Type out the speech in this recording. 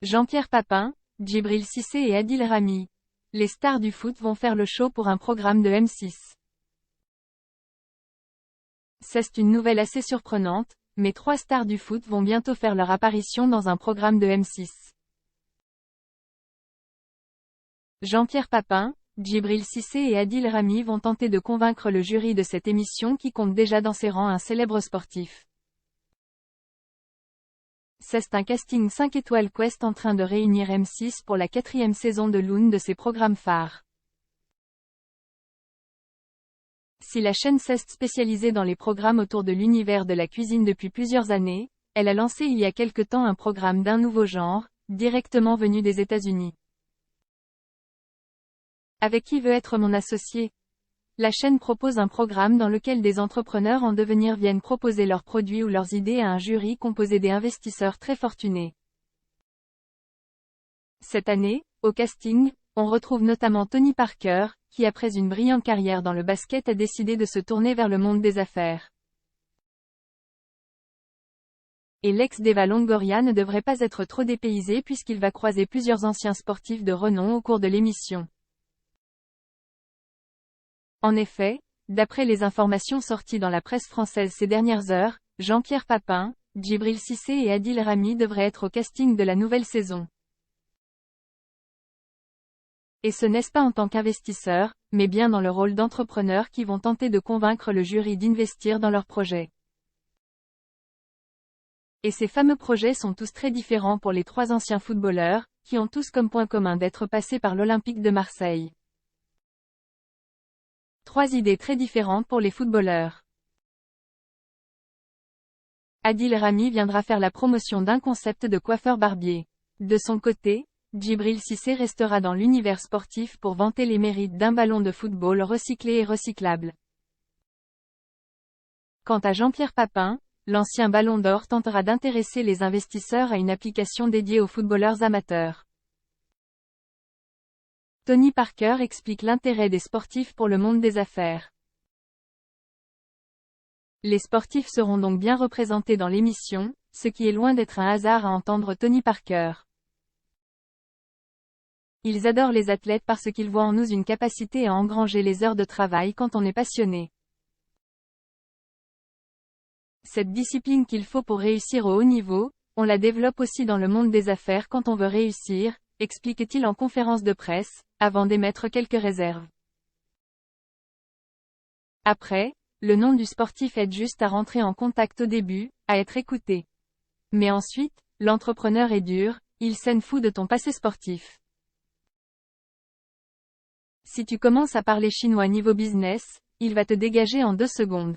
Jean-Pierre Papin, Djibril Cissé et Adil Rami. Les stars du foot vont faire le show pour un programme de M6. C'est une nouvelle assez surprenante, mais 3 stars du foot vont bientôt faire leur apparition dans un programme de M6. Jean-Pierre Papin, Djibril Cissé et Adil Rami vont tenter de convaincre le jury de cette émission qui compte déjà dans ses rangs un célèbre sportif. C'est un casting 5 étoiles Quest en train de réunir M6 pour la 4e saison de l'une de ses programmes phares. Si la chaîne s'est spécialisée dans les programmes autour de l'univers de la cuisine depuis plusieurs années, elle a lancé il y a quelque temps un programme d'un nouveau genre, directement venu des États-Unis. Avec qui veut être mon associé? La chaîne propose un programme dans lequel des entrepreneurs en devenir viennent proposer leurs produits ou leurs idées à un jury composé d'investisseurs très fortunés. Cette année, au casting, on retrouve notamment Tony Parker, qui après une brillante carrière dans le basket a décidé de se tourner vers le monde des affaires. Et l'ex-d'Eva Longoria ne devrait pas être trop dépaysé puisqu'il va croiser plusieurs anciens sportifs de renom au cours de l'émission. En effet, d'après les informations sorties dans la presse française ces dernières heures, Jean-Pierre Papin, Djibril Cissé et Adil Rami devraient être au casting de la nouvelle saison. Et ce n'est pas en tant qu'investisseurs, mais bien dans le rôle d'entrepreneurs qui vont tenter de convaincre le jury d'investir dans leurs projets. Et ces fameux projets sont tous très différents pour les 3 anciens footballeurs, qui ont tous comme point commun d'être passés par l'Olympique de Marseille. 3 idées très différentes pour les footballeurs. Adil Rami viendra faire la promotion d'un concept de coiffeur-barbier. De son côté, Djibril Cissé restera dans l'univers sportif pour vanter les mérites d'un ballon de football recyclé et recyclable. Quant à Jean-Pierre Papin, l'ancien Ballon d'Or tentera d'intéresser les investisseurs à une application dédiée aux footballeurs amateurs. Tony Parker explique l'intérêt des sportifs pour le monde des affaires. Les sportifs seront donc bien représentés dans l'émission, ce qui est loin d'être un hasard à entendre Tony Parker. Ils adorent les athlètes parce qu'ils voient en nous une capacité à engranger les heures de travail quand on est passionné. Cette discipline qu'il faut pour réussir au haut niveau, on la développe aussi dans le monde des affaires quand on veut réussir, explique-t-il en conférence de presse, avant d'émettre quelques réserves. Après, le nom du sportif aide juste à rentrer en contact au début, à être écouté. Mais ensuite, l'entrepreneur est dur, il s'en fout de ton passé sportif. Si tu commences à parler chinois niveau business, il va te dégager en 2 secondes.